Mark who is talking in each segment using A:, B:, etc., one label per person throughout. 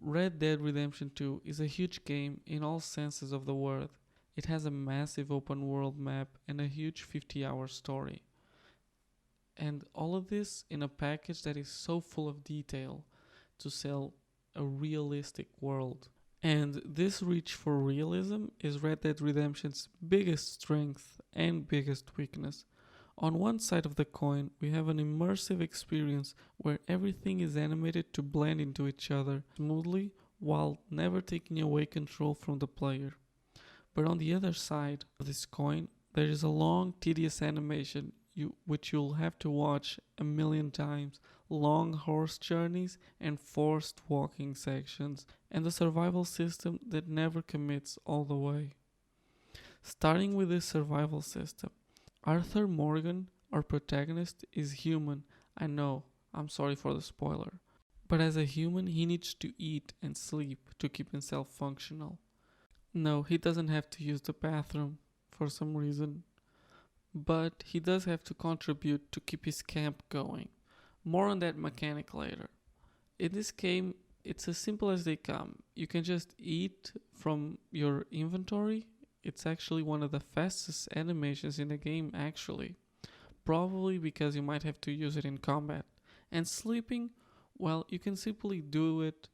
A: Red Dead Redemption 2 is a huge game in all senses of the word. It has a massive open world map and a huge 50-hour story. And all of this in a package that is so full of detail to sell a realistic world. And this reach for realism is Red Dead Redemption's biggest strength and biggest weakness. On one side of the coin, we have an immersive experience where everything is animated to blend into each other smoothly while never taking away control from the player. But on the other side of this coin, there is a long, tedious animation which you'll have to watch a million times, long horse journeys and forced walking sections, and a survival system that never commits all the way. Starting with this survival system, Arthur Morgan, our protagonist, is human. I know, I'm sorry for the spoiler. But as a human, he needs to eat and sleep to keep himself functional. No, he doesn't have to use the bathroom for some reason. But he does have to contribute to keep his camp going. More on that mechanic later. In this game, it's as simple as they come. You can just eat from your inventory. It's actually one of the fastest animations in the game, actually. Probably because you might have to use it in combat. And sleeping, well, you can simply do it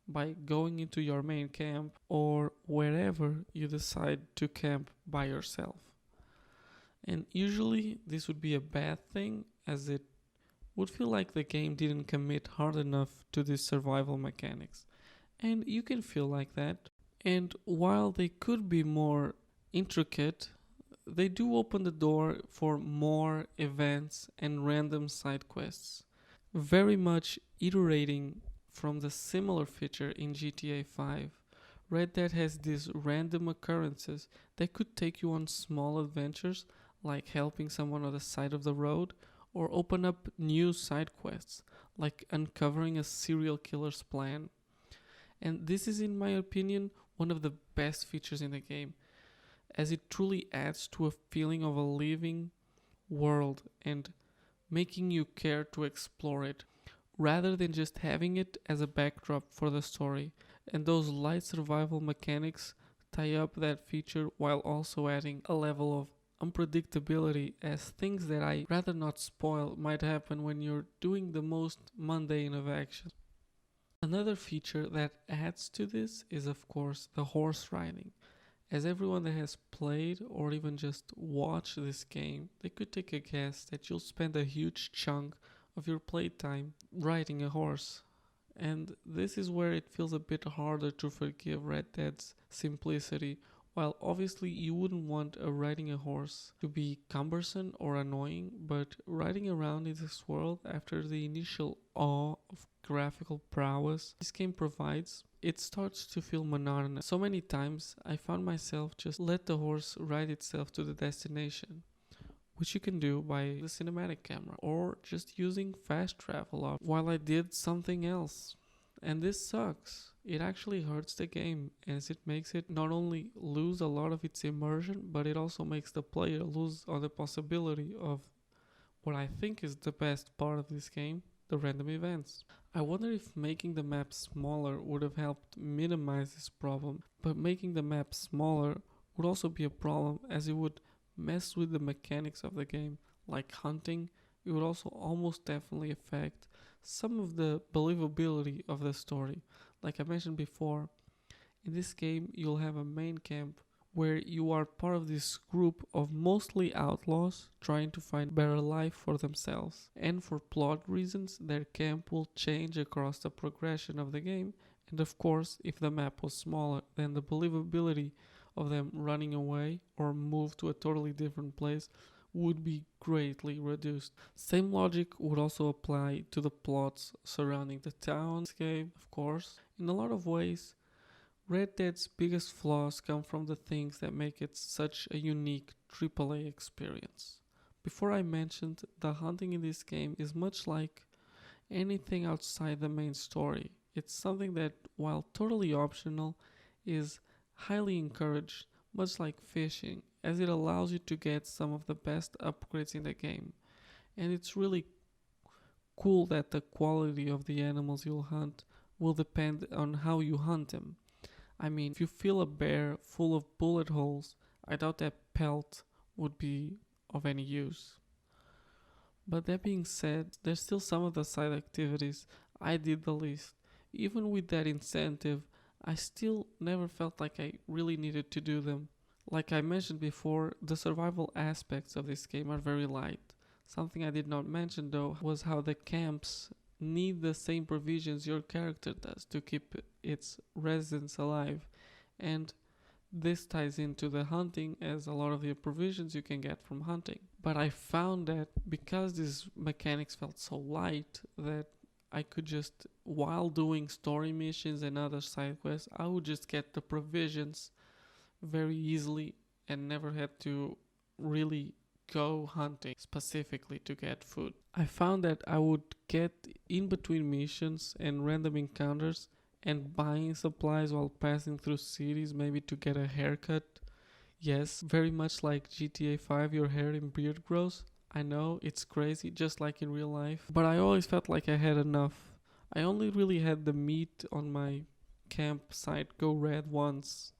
A: by going into your main camp or wherever you decide to camp by yourself. And usually this would be a bad thing, as it would feel like the game didn't commit hard enough to these survival mechanics. And you can feel like that. And while they could be more intricate, they do open the door for more events and random side quests. Very much iterating from the similar feature in GTA 5. Red Dead has these random occurrences that could take you on small adventures, like helping someone on the side of the road, or open up new side quests, like uncovering a serial killer's plan. And this is, in my opinion, one of the best features in the game, as it truly adds to a feeling of a living world and making you care to explore it, rather than just having it as a backdrop for the story. And those light survival mechanics tie up that feature while also adding a level of unpredictability, as things that I rather not spoil might happen when you're doing the most mundane of actions. Another feature that adds to this is, of course, the horse riding. As everyone that has played or even just watched this game, they could take a guess that you'll spend a huge chunk of your playtime riding a horse. And this is where it feels a bit harder to forgive Red Dead's simplicity. While obviously you wouldn't want riding a horse to be cumbersome or annoying, but riding around in this world after the initial awe of graphical prowess this game provides, it starts to feel monotonous. So many times I found myself just let the horse ride itself to the destination, which you can do by the cinematic camera or just using fast travel while I did something else. And this sucks. It actually hurts the game, as it makes it not only lose a lot of its immersion, but it also makes the player lose on the possibility of what I think is the best part of this game, the random events. I wonder if making the map smaller would have helped minimize this problem, but making the map smaller would also be a problem, as it would mess with the mechanics of the game, like hunting. It would also almost definitely affect some of the believability of the story. Like I mentioned before, in this game you'll have a main camp where you are part of this group of mostly outlaws trying to find better life for themselves. And for plot reasons, their camp will change across the progression of the game. And of course, if the map was smaller, then the believability of them running away or move to a totally different place would be greatly reduced. Same logic would also apply to the plots surrounding the townscape, of course. In a lot of ways, Red Dead's biggest flaws come from the things that make it such a unique AAA experience. Before I mentioned, the hunting in this game is much like anything outside the main story. It's something that, while totally optional, is highly encouraged, much like fishing, as it allows you to get some of the best upgrades in the game. And it's really cool that the quality of the animals you'll hunt will depend on how you hunt them. I mean, if you feel a bear full of bullet holes, I doubt that pelt would be of any use. But that being said, there's still some of the side activities I did the least. Even with that incentive, I still never felt like I really needed to do them. Like I mentioned before, the survival aspects of this game are very light. Something I did not mention though was how the camps need the same provisions your character does to keep its residents alive. And this ties into the hunting, as a lot of the provisions you can get from hunting. But I found that because these mechanics felt so light, that I could just, while doing story missions and other side quests, I would just get the provisions very easily and never had to really go hunting specifically to get food. I found that I would get in between missions and random encounters and buying supplies while passing through cities, maybe to get a haircut. Yes, very much like GTA 5, your hair and beard grows. I know, it's crazy, just like in real life. But I always felt like I had enough. I only really had the meat on my campsite go red once.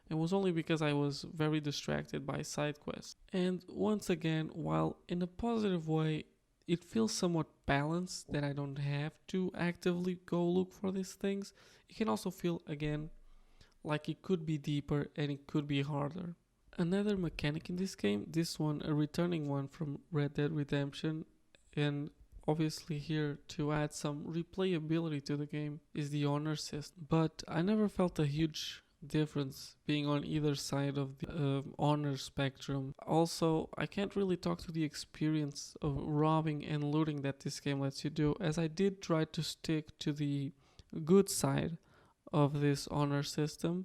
A: It was only because I was very distracted by side quests. And once again, while in a positive way, it feels somewhat balanced that I don't have to actively go look for these things, it can also feel, again, like it could be deeper and it could be harder. Another mechanic in this game, this one a returning one from Red Dead Redemption, and obviously here to add some replayability to the game, is the honor system. But I never felt a huge difference being on either side of the honor spectrum. Also, I can't really talk to the experience of robbing and looting that this game lets you do, as I did try to stick to the good side of this honor system,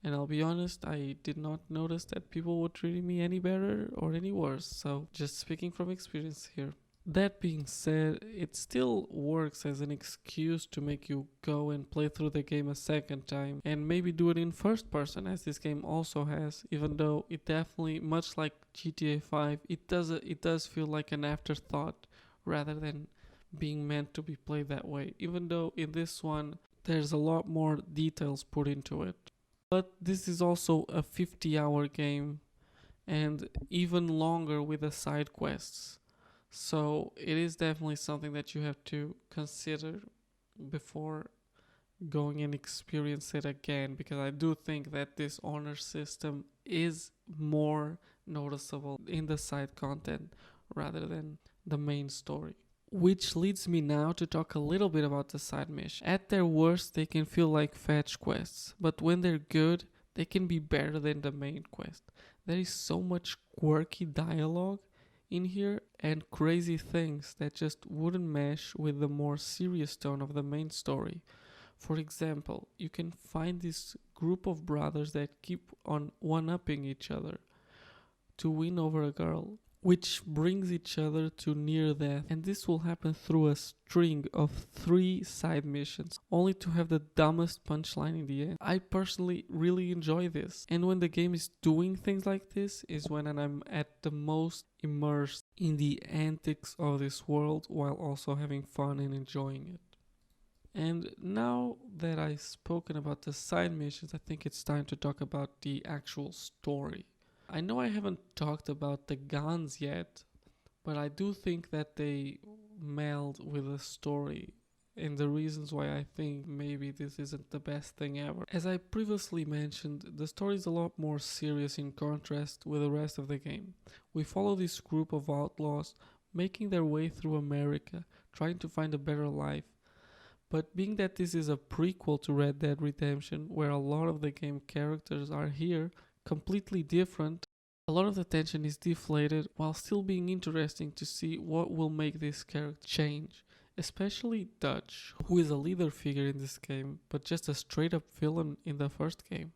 A: and I'll be honest, I did not notice that people were treating me any better or any worse, so just speaking from experience here. That being said, it still works as an excuse to make you go and play through the game a second time and maybe do it in first person, as this game also has, even though it definitely, much like GTA 5, it does feel like an afterthought rather than being meant to be played that way, even though in this one there's a lot more details put into it. But this is also a 50-hour game and even longer with the side quests. So it is definitely something that you have to consider before going and experience it again, because I do think that this honor system is more noticeable in the side content rather than the main story. Which leads me now to talk a little bit about the side mission. At their worst, they can feel like fetch quests, but when they're good, they can be better than the main quest. There is so much quirky dialogue in here and crazy things that just wouldn't mesh with the more serious tone of the main story. For example, you can find this group of brothers that keep on one-upping each other to win over a girl, which brings each other to near death, and this will happen through a string of 3 side missions, only to have the dumbest punchline in the end. I personally really enjoy this, and when the game is doing things like this is when I'm at the most immersed in the antics of this world while also having fun and enjoying it. And now that I've spoken about the side missions, I think it's time to talk about the actual story. I know I haven't talked about the guns yet, but I do think that they meld with the story and the reasons why I think maybe this isn't the best thing ever. As I previously mentioned, the story is a lot more serious in contrast with the rest of the game. We follow this group of outlaws making their way through America, trying to find a better life. But being that this is a prequel to Red Dead Redemption, where a lot of the game characters are here, completely different, a lot of the tension is deflated while still being interesting to see what will make this character change, especially Dutch, who is a leader figure in this game but just a straight up villain in the first game.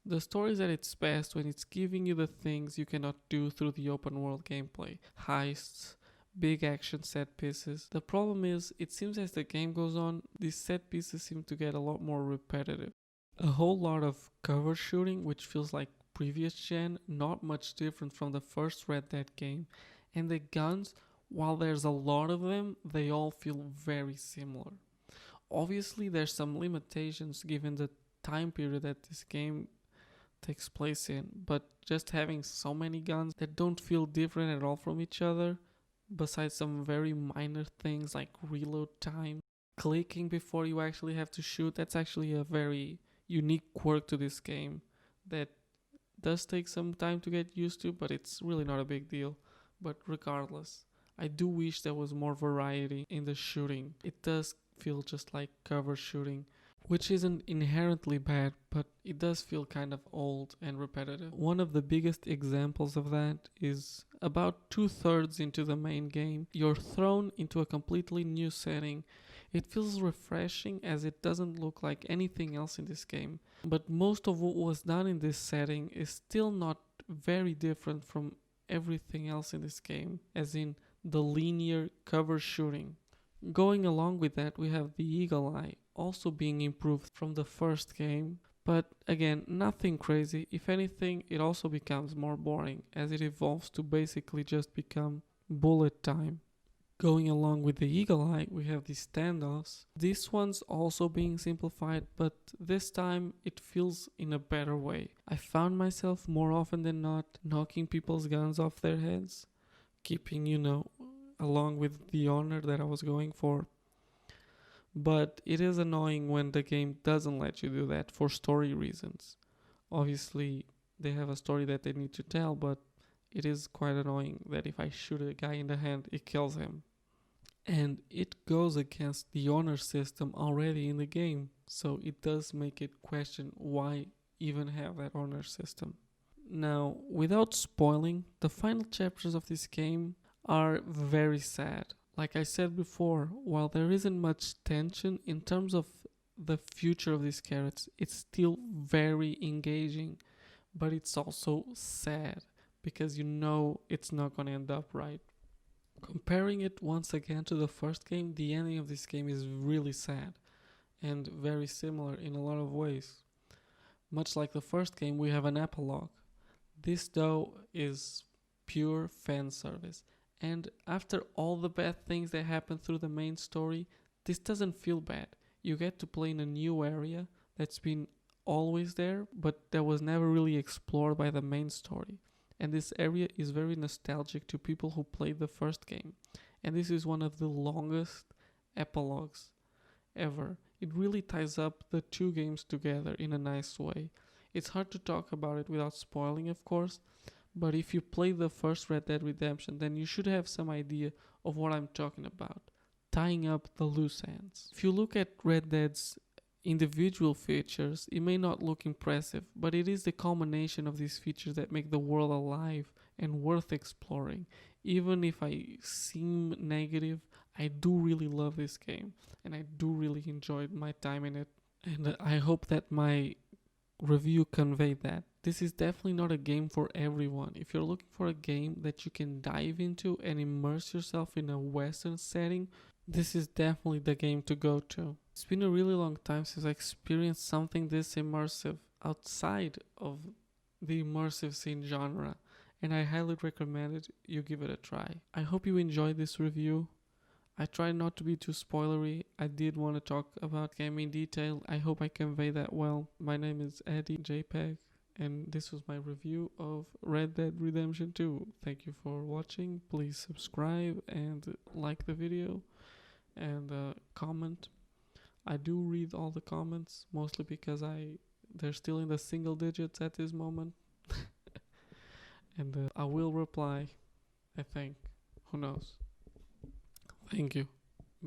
A: The story is at its best when it's giving you the things you cannot do through the open world gameplay: heists, big action set pieces. The problem is, it seems as the game goes on, these set pieces seem to get a lot more repetitive. A whole lot of cover shooting, which feels like previous gen, not much different from the first Red Dead game. And the guns, while there's a lot of them, they all feel very similar. Obviously, there's some limitations given the time period that this game takes place in, but just having so many guns that don't feel different at all from each other, besides some very minor things like reload time, clicking before you actually have to shoot, that's actually a very unique quirk to this game that does take some time to get used to, but it's really not a big deal. But regardless, I do wish there was more variety in the shooting. It does feel just like cover shooting, which isn't inherently bad, but it does feel kind of old and repetitive. One of the biggest examples of that is about 2/3 into the main game, you're thrown into a completely new setting. It feels refreshing as it doesn't look like anything else in this game, but most of what was done in this setting is still not very different from everything else in this game, as in the linear cover shooting. Going along with that, we have the Eagle Eye also being improved from the first game, but again, nothing crazy. If anything, it also becomes more boring as it evolves to basically just become bullet time. Going along with the Eagle Eye, we have the standoffs. This one's also being simplified, but this time it feels in a better way. I found myself more often than not knocking people's guns off their heads, keeping, along with the honor that I was going for. But it is annoying when the game doesn't let you do that for story reasons. Obviously, they have a story that they need to tell, but it is quite annoying that if I shoot a guy in the hand, it kills him. And it goes against the honor system already in the game, so it does make it question why even have that honor system. Now, without spoiling, the final chapters of this game are very sad. Like I said before, while there isn't much tension in terms of the future of these characters, it's still very engaging, but it's also sad because you know it's not going to end up right. Comparing it once again to the first game, the ending of this game is really sad and very similar in a lot of ways. Much like the first game, we have an epilogue. This, though, is pure fan service. And after all the bad things that happen through the main story, this doesn't feel bad. You get to play in a new area that's been always there, but that was never really explored by the main story. And this area is very nostalgic to people who played the first game. And this is one of the longest epilogues ever. It really ties up the two games together in a nice way. It's hard to talk about it without spoiling, of course, but if you play the first Red Dead Redemption, then you should have some idea of what I'm talking about. Tying up the loose ends. If you look at Red Dead's individual features, it may not look impressive, but it is the culmination of these features that make the world alive and worth exploring. Even if I seem negative, I do really love this game, and I do really enjoyed my time in it. And I hope that my review conveyed that. This is definitely not a game for everyone. If you're looking for a game that you can dive into and immerse yourself in a Western setting, this is definitely the game to go to. It's been a really long time since I experienced something this immersive outside of the immersive scene genre, and I highly recommend it you give it a try. I hope you enjoyed this review. I tried not to be too spoilery. I did want to talk about game in detail. I hope I convey that well. My name is Eddie JPEG, and this was my review of Red Dead Redemption 2. Thank you for watching. Please subscribe and like the video and comment. I do read all the comments, mostly because they're still in the single digits at this moment. And I will reply, I think. Who knows? Thank you.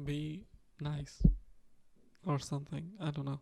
A: Be nice. Or something. I don't know.